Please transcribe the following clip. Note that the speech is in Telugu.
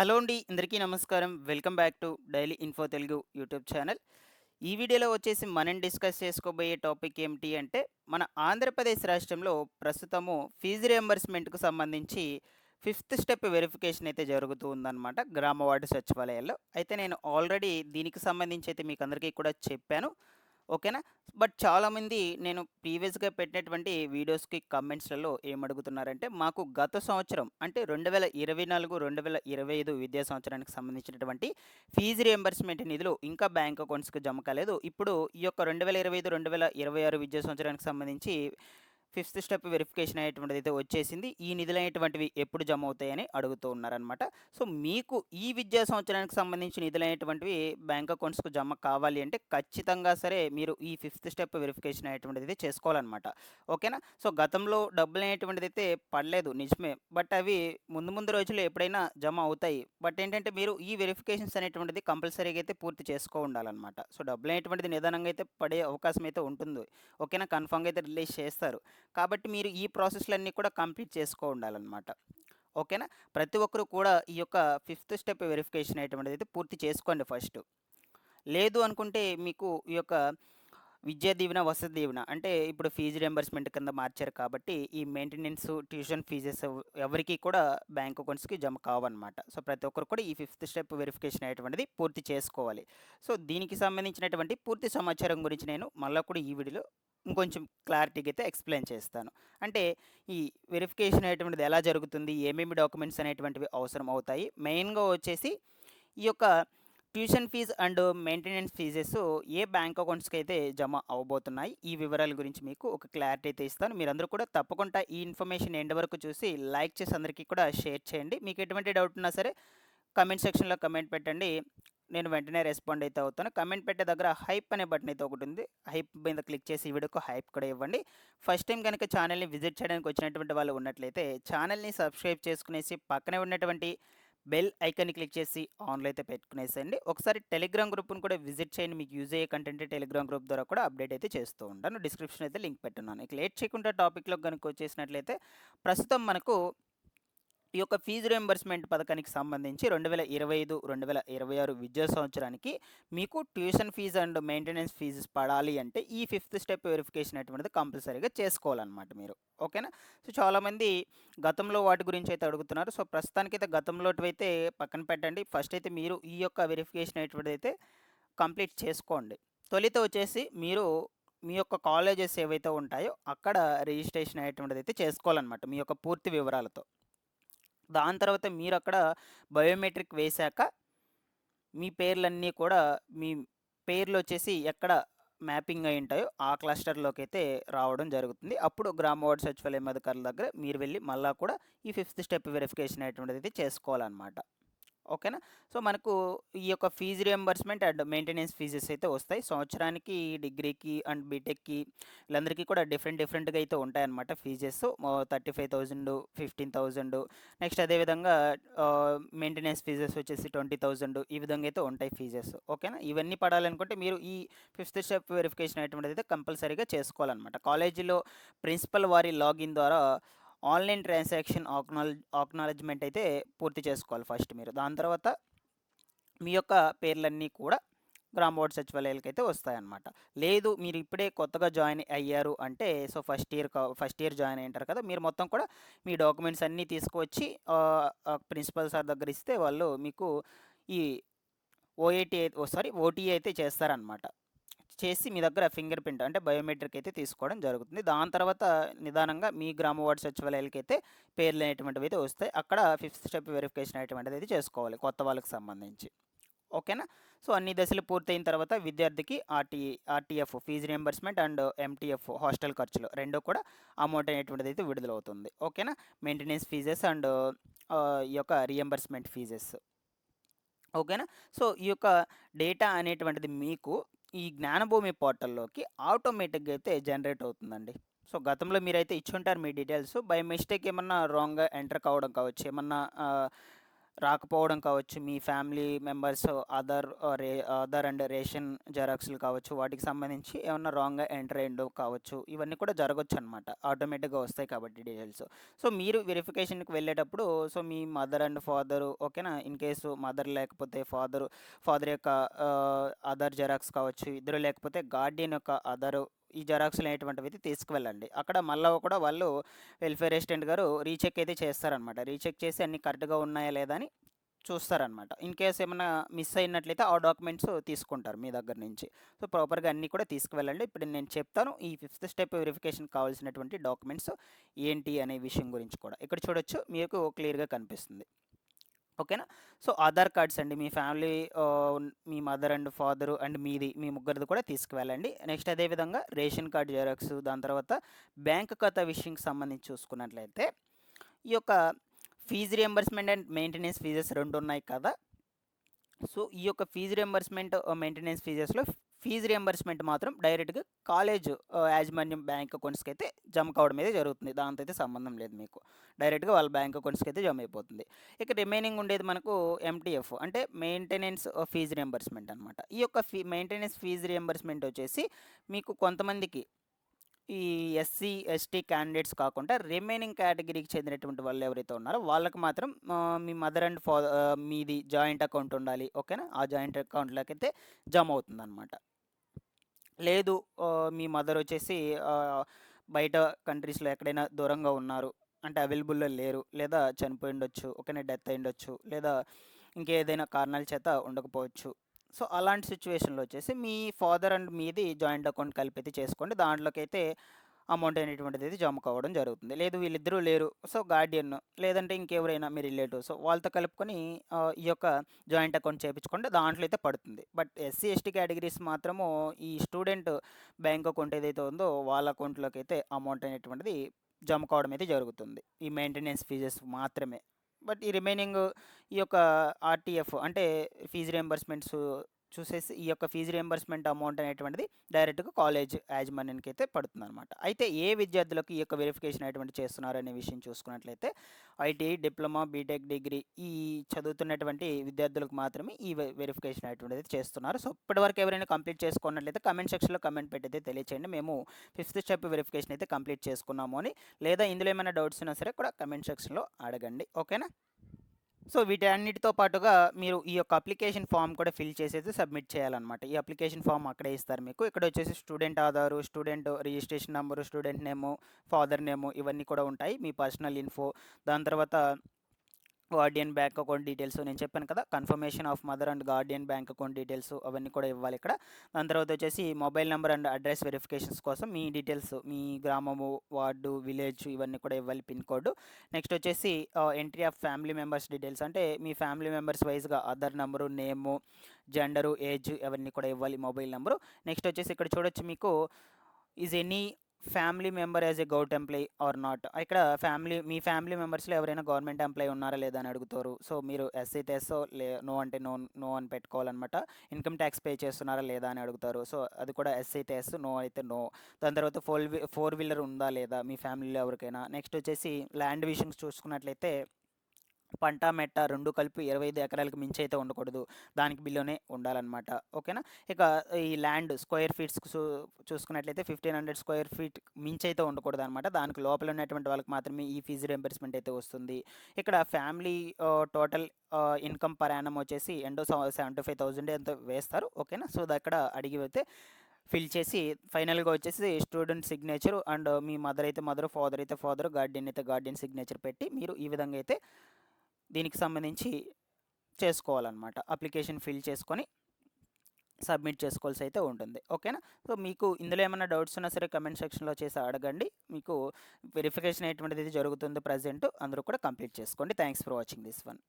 హలో అండి. అందరికీ నమస్కారం. Welcome back to daily info Telugu YouTube channel. ఈ వీడియోలో వచ్చేసి మనం డిస్కస్ చేసుకోబోయే టాపిక్ ఏమిటి అంటే, మన ఆంధ్రప్రదేశ్ రాష్ట్రంలో ప్రస్తుతము ఫీజు రియంబర్స్‌మెంట్‌కు సంబంధించి ఫిఫ్త్ స్టెప్ వెరిఫికేషన్ అయితే జరుగుతూ ఉందన్నమాట. గ్రామ వార్డు సచివాలయాల్లో. అయితే నేను ఆల్రెడీ దీనికి సంబంధించి అయితే మీకు అందరికీ కూడా చెప్పాను. ఓకేనా? బట్ చాలామంది నేను ప్రీవియస్‌గా పెట్టినటువంటి వీడియోస్‌కి కామెంట్స్‌లలో ఏమడుగుతున్నారంటే, మాకు గత సంవత్సరం అంటే 2024, 2025 విద్యా సంవత్సరానికి సంబంధించినటువంటి ఫీజు రియంబర్స్‌మెంట్ నిధులు ఇంకా బ్యాంక్ అకౌంట్స్‌కి జమ కాలేదు. ఇప్పుడు ఈ యొక్క 2025, 2026 విద్యా సంవత్సరానికి సంబంధించి ఫిఫ్త్ స్టెప్ వెరిఫికేషన్ అనేటువంటిదైతే వచ్చేసింది. ఈ నిధులనేటువంటివి ఎప్పుడు జమ అవుతాయని అడుగుతూ ఉన్నారనమాట. సో, మీకు ఈ విద్యా సంవత్సరానికి సంబంధించి నిధులనేటువంటివి బ్యాంక్ అకౌంట్స్‌కు జమ కావాలి అంటే ఖచ్చితంగా సరే మీరు ఈ ఫిఫ్త్ స్టెప్ వెరిఫికేషన్ అనేటువంటిదైతే చేసుకోవాలనమాట. ఓకేనా? సో, గతంలో డబ్బులనేటువంటిదైతే పడలేదు నిజమే. బట్ అవి ముందు ముందు రోజుల్లో ఎప్పుడైనా జమ అవుతాయి. బట్ ఏంటంటే మీరు ఈ వెరిఫికేషన్స్ అనేటువంటిది కంపల్సరీగా అయితే పూర్తి ఉండాలనమాట. సో, డబ్బులనేటువంటిది నిదానంగా అయితే పడే అవకాశం అయితే ఉంటుంది. ఓకేనా? కన్ఫర్మ్‌గా అయితే రిలీజ్ చేస్తారు. కాబట్టి మీరు ఈ ప్రాసెస్‌లన్నీ కూడా కంప్లీట్ ఉండాలనమాట. ఓకేనా? ప్రతి ఒక్కరు కూడా ఈ యొక్క ఫిఫ్త్ స్టెప్ వెరిఫికేషన్ అనేటువంటిదైతే పూర్తి చేసుకోండి ఫస్టు. లేదు అనుకుంటే మీకు ఈ యొక్క విద్యా దీవెన, వసతి దీవెన అంటే ఇప్పుడు ఫీజు రియంబర్స్‌మెంట్ కింద మార్చారు కాబట్టి ఈ మెయింటెనెన్స్, ట్యూషన్ ఫీజెస్ ఎవరికీ కూడా బ్యాంక్ అకౌంట్స్‌కి జమ కావన్నమాట. సో, ప్రతి ఒక్కరు కూడా ఈ ఫిఫ్త్ స్టెప్ వెరిఫికేషన్ అనేటువంటిది పూర్తి చేసుకోవాలి. సో, దీనికి సంబంధించినటువంటి పూర్తి సమాచారం గురించి నేను మళ్ళా కూడా ఈ వీడియోలో ఇంకొంచెం క్లారిటీగా అయితే ఎక్స్‌ప్లెయిన్ చేస్తాను. అంటే ఈ వెరిఫికేషన్ అనేటువంటిది ఎలా జరుగుతుంది? ఏమేమి డాక్యుమెంట్స్ అనేటువంటివి అవసరం అవుతాయి? మెయిన్‌గా వచ్చేసి ఈ యొక్క tuition fees and maintenance fees ఏ బ్యాంక్ అకౌంట్స్‌కి అయితే జమ అవ్వబోతున్నాయి. ఈ వివరాల గురించి మీకు ఒక క్లారిటీ అయితే ఇస్తాను. మీరందరూ కూడా తప్పకుండా ఈ ఇన్ఫర్మేషన్ ఎండ్ వరకు చూసి లైక్ చేసి అందరికీ కూడా షేర్ చేయండి. మీకు ఎటువంటి డౌట్ ఉన్నా సరే కామెంట్ సెక్షన్‌లో కామెంట్ పెట్టండి. నేను వెంటనే రెస్పాండ్ అయితే అవుతాను. కామెంట్ పెట్టే దగ్గర హైప్ అనే బటన్ అయితే ఒకటి ఉంది. హైప్ మీద క్లిక్ చేసి ఈ వీడియోకి హైప్ కూడా ఇవ్వండి. ఫస్ట్ టైం గనుక ఛానల్‌ని విజిట్ చేయడానికి వచ్చినటువంటి వాళ్ళు ఉన్నట్లయితే ఛానల్‌ని సబ్స్క్రైబ్ చేసుకునేసి పక్కనే ఉన్నటువంటి బెల్ ఐకాన్‌ని క్లిక్ చేసి ఆన్‌లో అయితే పెట్టుకునేసేయండి. ఒకసారి టెలిగ్రామ్ గ్రూప్‌ని కూడా విజిట్ చేయండి. మీకు యూజ్ అయ్యే కంటెంట్ టెలిగ్రామ్ గ్రూప్ ద్వారా కూడా అప్డేట్ అయితే చేస్తూ ఉంటాను. డిస్క్రిప్షన్ అయితే లింక్ పెట్టున్నాను. ఇక లేట్ చేయకుండా టాపిక్‌లోకి గనుక వచ్చేసినట్లయితే ప్రస్తుతం మనకు ఈ యొక్క ఫీజు రియంబర్స్‌మెంట్ పథకానికి సంబంధించి 2025, 2026 విద్యా సంవత్సరానికి మీకు tuition fees and maintenance fees పడాలి అంటే ఈ ఫిఫ్త్ స్టెప్ వెరిఫికేషన్ అనేటువంటిది కంపల్సరీగా చేసుకోవాలన్నమాట మీరు. ఓకేనా? సో, చాలామంది గతంలో వాటి గురించి అయితే అడుగుతున్నారు. సో, ప్రస్తుతానికైతే గతంలోటివైతే పక్కన పెట్టండి. ఫస్ట్ అయితే మీరు ఈ యొక్క వెరిఫికేషన్ అనేటువంటిదైతే కంప్లీట్ చేసుకోండి. తొలుత వచ్చేసి మీరు మీ యొక్క కాలేజెస్ ఏవైతే ఉంటాయో అక్కడ రిజిస్ట్రేషన్ అనేటువంటిదైతే చేసుకోవాలన్నమాట మీ యొక్క పూర్తి వివరాలతో. దాని తర్వాత మీరక్కడ బయోమెట్రిక్ వేశాక, మీ పేర్లన్నీ కూడా మీ పేర్లొచ్చేసి ఎక్కడ మ్యాపింగ్ అయ్యుంటాయో ఆ క్లస్టర్‌లోకైతే రావడం జరుగుతుంది. అప్పుడు గ్రామ వార్డు సచివాలయం అధికారుల దగ్గర మీరు వెళ్లి మళ్ళా కూడా ఈ ఫిఫ్త్ స్టెప్ వెరిఫికేషన్ అనేటువంటిదైతే చేసుకోవాలనమాట. ఓకేనా? సో, మనకు ఈ యొక్క fee reimbursement and maintenance fees అయితే వస్తాయి. సంవత్సరానికి డిగ్రీకి అండ్ బీటెక్‌కి వీళ్ళందరికీ కూడా డిఫరెంట్‌గా అయితే ఉంటాయన్నమాట ఫీజెస్. 35,000, 15,000 నెక్స్ట్ అదేవిధంగా మెయింటెనెన్స్ ఫీజెస్ వచ్చేసి 20,000 ఈ విధంగా అయితే ఉంటాయి ఫీజెస్. ఓకేనా? ఇవన్నీ పడాలనుకుంటే మీరు ఈ ఫిఫ్త్ స్టెప్ వెరిఫికేషన్ అనేటువంటిదైతే కంపల్సరీగా చేసుకోవాలన్నమాట. కాలేజీలో ప్రిన్సిపల్ వారి లాగిన్ ద్వారా ఆన్‌లైన్ ట్రాన్సాక్షన్ అక్నాలెడ్జ్‌మెంట్ అయితే పూర్తి చేసుకోవాలి ఫస్ట్ మీరు. దాని తర్వాత మీ యొక్క పేర్లన్నీ కూడా గ్రామ వార్డు సచివాలయాలకైతే వస్తాయన్నమాట. లేదు మీరు ఇప్పుడే కొత్తగా జాయిన్ అయ్యారు అంటే సో, ఫస్ట్ ఇయర్ జాయిన్ అయ్యుంటారు కదా! మీరు మొత్తం కూడా మీ డాక్యుమెంట్స్ అన్నీ తీసుకొచ్చి ప్రిన్సిపల్ సార్ దగ్గర ఇస్తే వాళ్ళు మీకు ఈ ఓటీఏ అయితే చేస్తారనమాట. చేసి మీ దగ్గర ఫింగర్ ప్రింట్ అంటే బయోమెట్రిక్ అయితే తీసుకోవడం జరుగుతుంది. దాని తర్వాత నిదానంగా మీ గ్రామ వార్డు సచివాలయాలకైతే పేర్లు అనేటువంటివి అయితే వస్తాయి. అక్కడ ఫిఫ్త్ స్టెప్ వెరిఫికేషన్ అనేటువంటిది అయితే చేసుకోవాలి కొత్త వాళ్ళకి సంబంధించి. ఓకేనా? సో, అన్ని దశలు పూర్తయిన తర్వాత విద్యార్థికి RTF fee reimbursement and MTF hostel ఖర్చులు 2 కూడా అమౌంట్ అనేటువంటిది అయితే విడుదలవుతుంది. ఓకేనా? మెయింటెనెన్స్ ఫీజెస్ అండ్ ఈ యొక్క రియంబర్స్‌మెంట్ ఫీజెస్. ఓకేనా? సో, ఈ యొక్క డేటా అనేటువంటిది మీకు ఈ జ్ఞానభూమి పోర్టల్‌లోకి ఆటోమేటిక్‌గా అయితే జనరేట్ అవుతుందండి. సో, గతంలో మీరైతే ఇచ్చుంటారు మీ డీటెయిల్స్. బై మిస్టేక్ ఏమన్నా రాంగ్‌గా ఎంటర్ కావడం కావచ్చు. ఏమన్నా రాకపోవడం కావచ్చు, మీ family members Aadhaar and ration జెరాక్స్‌లు కావచ్చు, వాటికి సంబంధించి ఏమన్నా రాంగ్‌గా ఎంటర్ అయ్యిండో కావచ్చు. ఇవన్నీ కూడా జరగొచ్చనమాట. ఆటోమేటిక్‌గా వస్తాయి కాబట్టి డీటెయిల్స్. సో, మీరు వెరిఫికేషన్‌కి వెళ్ళేటప్పుడు మీ మదర్ అండ్ ఫాదరు ఓకేనా? ఇన్ కేసు మదర్ లేకపోతే ఫాదర్ యొక్క ఆధార్ జెరాక్స్ కావచ్చు, ఇద్దరు లేకపోతే గార్డియన్ యొక్క ఆధారు ఈ జెరాక్స్‌లు అనేటువంటివి అయితే తీసుకువెళ్ళండి. అక్కడ మళ్ళా కూడా వాళ్ళు వెల్ఫేర్ అసిస్టెంట్ గారు రీచెక్ అయితే చేస్తారనమాట. రీచెక్ చేసి అన్నీ కరెక్ట్‌గా ఉన్నాయా లేదా అని చూస్తారనమాట. ఇన్ కేస్ ఏమన్నా మిస్ అయినట్లయితే ఆ డాక్యుమెంట్స్ తీసుకుంటారు మీ దగ్గర నుంచి. సో, ప్రాపర్‌గా అన్నీ కూడా తీసుకువెళ్ళండి. ఇప్పుడు నేను చెప్తాను ఈ ఫిఫ్త్ స్టెప్ వెరిఫికేషన్‌కి కావాల్సినటువంటి డాక్యుమెంట్స్ ఏంటి అనే విషయం గురించి కూడా. ఇక్కడ చూడొచ్చు మీకు క్లియర్‌గా కనిపిస్తుంది. ఓకేనా? సో, ఆధార్ కార్డ్స్ అండి. మీ ఫ్యామిలీ మీ మదర్ అండ్ ఫాదరు అండ్ మీ ముగ్గురిది కూడా తీసుకువెళ్ళండి. నెక్స్ట్ అదే విధంగా రేషన్ కార్డ్ జిరాక్స్, దాని తర్వాత బ్యాంక్ ఖాతా విషయంకి సంబంధించి చూసుకున్నట్లయితే, ఈ యొక్క fee reimbursement and maintenance fees 2 ఉన్నాయి కదా! సో, ఈ యొక్క ఫీజ్ రియంబర్స్‌మెంట్, మెయింటెనెన్స్ ఫీజెస్‌లో ఫీజ్ రియంబర్స్‌మెంట్ మాత్రం డైరెక్ట్‌గా కాలేజ్ యాజమాన్యం బ్యాంక్ అకౌంట్స్‌కైతే జమ కావడం అయితే జరుగుతుంది. దాంతో అయితే సంబంధం లేదు మీకు. డైరెక్ట్‌గా వాళ్ళ బ్యాంక్ అకౌంట్స్‌కైతే జమ అయిపోతుంది. ఇక రిమైనింగ్ ఉండేది మనకు ఎంటీఎఫ్ అంటే మెయింటెనెన్స్ ఫీజ్ రియంబర్స్‌మెంట్ అనమాట. ఈ యొక్క మెయింటెనెన్స్ ఫీజ్ రియంబర్స్‌మెంట్ వచ్చేసి మీకు కొంతమందికి ఈ ఎస్సీ, ఎస్టీ క్యాండిడేట్స్ కాకుండా రిమైనింగ్ కేటగిరీకి చెందినటువంటి వాళ్ళు ఎవరైతే ఉన్నారో వాళ్ళకి మాత్రం మీ మదర్ అండ్ మీది జాయింట్ అకౌంట్ ఉండాలి. ఓకేనా? ఆ జాయింట్ అకౌంట్‌లోకైతే జమ అవుతుందనమాట. లేదు మీ మదర్ వచ్చేసి ఆహ్, బయట కంట్రీస్‌లో ఎక్కడైనా దూరంగా ఉన్నారు. అంటే అవైలబుల్‌లో లేరు. లేదా చనిపోయుండొచ్చు. ఓకేనా? డెత్ అయ్యుండొచ్చు. లేదా ఇంకేదైనా కారణాల చేత ఉండకపోవచ్చు. సో, అలాంటి సిట్యుయేషన్‌లో వచ్చేసి మీ ఫాదర్ అండ్ మీది జాయింట్ అకౌంట్ కలిపైతే చేసుకోండి. దాంట్లోకైతే అమౌంట్ అనేటువంటిది జమ కావడం జరుగుతుంది. లేదు వీళ్ళిద్దరూ లేరు. సో, గార్డియన్ లేదంటే ఇంకెవరైనా మీ రిలేటివ్స్ వాళ్ళతో కలుపుకొని ఈ యొక్క జాయింట్ అకౌంట్ చేపించుకుంటే దాంట్లో అయితే పడుతుంది. బట్ ఎస్సీ, ఎస్టీ కేటగిరీస్ మాత్రము ఈ స్టూడెంట్ బ్యాంక్ అకౌంట్ ఏదైతే ఉందో వాళ్ళ అకౌంట్‌లోకి అయితే అమౌంట్ అనేటువంటిది జమ కావడం అయితే జరుగుతుంది. ఈ మెయింటెనెన్స్ ఫీజెస్ మాత్రమే. బట్ ఈ రిమైనింగ్ ఈ యొక్క ఆర్టీఎఫ్ అంటే ఫీజ్ రియంబర్స్‌మెంట్స్ చూసేసి ఈ యొక్క ఫీజ్ రియంబర్స్‌మెంట్ అమౌంట్ అనేటువంటిది డైరెక్ట్‌గా కాలేజ్ యాజమాన్యానికి అయితే పడుతుందనమాట. అయితే ఏ విద్యార్థులకు ఈ యొక్క వెరిఫికేషన్ అనేటువంటిది చేస్తున్నారు అనే విషయం చూసుకున్నట్లయితే ఐటీఐ, డిప్లొమా, బీటెక్ డిగ్రీ ఈ చదువుతున్నటువంటి విద్యార్థులకు మాత్రమే ఈ వెరిఫికేషన్ అనేటువంటిది చేస్తున్నారు. సో, ఇప్పటివరకు ఎవరైనా కంప్లీట్ చేసుకున్నట్లయితే కామెంట్ సెక్షన్‌లో కామెంట్ పెట్టి అయితే తెలియచేయండి. మేము ఫిఫ్త్ స్టెప్ వెరిఫికేషన్ అయితే కంప్లీట్ చేసుకున్నాము అని. లేదా ఇందులో ఏమైనా డౌట్స్ ఉన్నా సరే కూడా కామెంట్ సెక్షన్‌లో అడగండి. ఓకేనా? సో, వీటన్నిటితో పాటుగా మీరు ఈ యొక్క అప్లికేషన్ ఫామ్ కూడా ఫిల్ చేసేసి సబ్మిట్ చేయాలన్నమాట. ఈ అప్లికేషన్ ఫామ్ అక్కడే ఇస్తారు మీకు. ఇక్కడ వచ్చేసి student Aadhaar, student registration number, student నేము, ఫాదర్ నేము ఇవన్నీ కూడా ఉంటాయి. మీ పర్సనల్ ఇన్ఫో, దాని తర్వాత గార్డియన్ బ్యాంక్ అకౌంట్ డీటెయిల్స్ నేను చెప్పాను కదా! Confirmation of mother and Guardian bank account details అవన్నీ కూడా ఇవ్వాలి ఇక్కడ. దాని తర్వాత వచ్చేసి mobile number and address verifications కోసం మీ డీటెయిల్స్, మీ గ్రామము, వార్డు, విలేజ్ ఇవన్నీ కూడా ఇవ్వాలి పిన్ కోడ్. నెక్స్ట్ వచ్చేసి entry of family members details అంటే మీ ఫ్యామిలీ మెంబర్స్ వైస్‌గా ఆధార్ నంబరు, నేము, జెండరు, ఏజ్ అవన్నీ కూడా ఇవ్వాలి మొబైల్ నంబరు. నెక్స్ట్ వచ్చేసి ఇక్కడ చూడొచ్చు మీకు is any family member as a government employee are not. ఇక్కడ మీ ఫ్యామిలీ మెంబర్స్‌లో ఎవరైనా గవర్నమెంట్ ఎంప్లాయీ ఉన్నారా లేదా అని అడుగుతారు. సో, మీరు ఎస్ అయితే ఎస్, నో అంటే నో, నో అని పెట్టుకోవాలన్నమాట. ఇన్‌కమ్ ట్యాక్స్ పే చేస్తున్నారా లేదా అని అడుగుతారు. సో, అది కూడా ఎస్ అయితే ఎస్, నో అయితే నో. దాని తర్వాత ఫోర్ వీలర్ ఉందా లేదా మీ ఫ్యామిలీలో ఎవరికైనా. నెక్స్ట్ వచ్చేసి ల్యాండ్ విషయంస్ చూసుకున్నట్లయితే పంట, మెట్ట 2 కలిపి 25 ఎకరాలకు మించి అయితే ఉండకూడదు. దానికి బిలోనే ఉండాలన్నమాట. ఓకేనా? ఇక ఈ ల్యాండ్ స్క్వేర్ ఫీట్స్‌కి చూసుకున్నట్లయితే 1500 స్క్వేర్ ఫీట్ మించి అయితే ఉండకూడదన్నమాట. దానికి లోపల ఉన్నటువంటి వాళ్ళకి మాత్రమే ఈ ఫీజు రియంబర్స్‌మెంట్ అయితే వస్తుంది. ఇక్కడ family total income per annum వచ్చేసి ఎండో 75,000 ఎంతో వేస్తారు. ఓకేనా? సో, అక్కడ అడిగి అయితే ఫిల్ చేసి ఫైనల్‌గా వచ్చేసి student signature and me mother అయితే మదర్, ఫాదర్ అయితే ఫాదర్, గార్డియన్ అయితే గార్డియన్ సిగ్నేచర్ పెట్టి మీరు ఈ విధంగా అయితే దీనికి సంబంధించి చేసుకోవాలన్నమాట. అప్లికేషన్ ఫిల్ చేసుకొని సబ్మిట్ చేసుకోవాల్సి అయితే ఉంటుంది. ఓకేనా? సో, మీకు ఇందులో ఏమైనా డౌట్స్ ఉన్నా సరే కామెంట్ సెక్షన్‌లో చేసి అడగండి. మీకు వెరిఫికేషన్ అనేటువంటిది జరుగుతుంది ప్రెజెంట్. అందరూ కూడా కంప్లీట్ చేసుకోండి. Thanks for watching this one.